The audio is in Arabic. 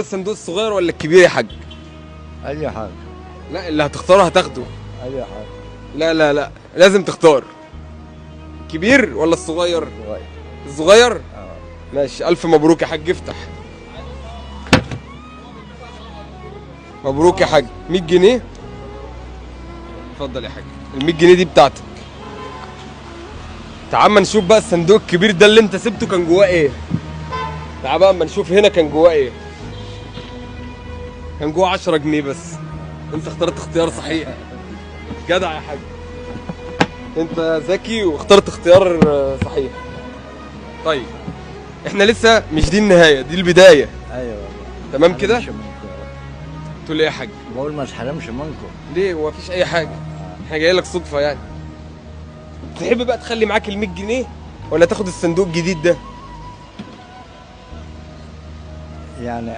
الصندوق الصغير ولا الكبير يا حاج؟ اي حاجه. لا اللي هتختاره هتاخده. اي حاجه. لا لا لا لازم تختار. الكبير ولا الصغير؟ صغير. الصغير؟ اه. ماشي، ألف مبروك يا حاج، افتح. مبروك يا حاج، 100 جنيه. اتفضل يا حاج، ال 100 جنيه دي بتاعتك. تعال اما نشوف بقى الصندوق الكبير ده اللي انت سبته كان جواه ايه. تعال بقى اما نشوف هنا كان جواه ايه. كان جواه 10 جنيه بس. انت اخترت اختيار صحيح. جدع يا حاج. انت ذكي واخترت اختيار صحيح. طيب احنا لسه مش دي النهاية، دي البداية. ايوه. تمام كده؟ منكم. تقول ايه يا حاج؟ بقول ما اتحرمش منكم. ليه؟ هو مفيش أي حاجة. احنا جاي لك صدفة يعني. تحب بقى تخلي معاك ال 100 جنيه ولا تاخد الصندوق الجديد ده؟ يعني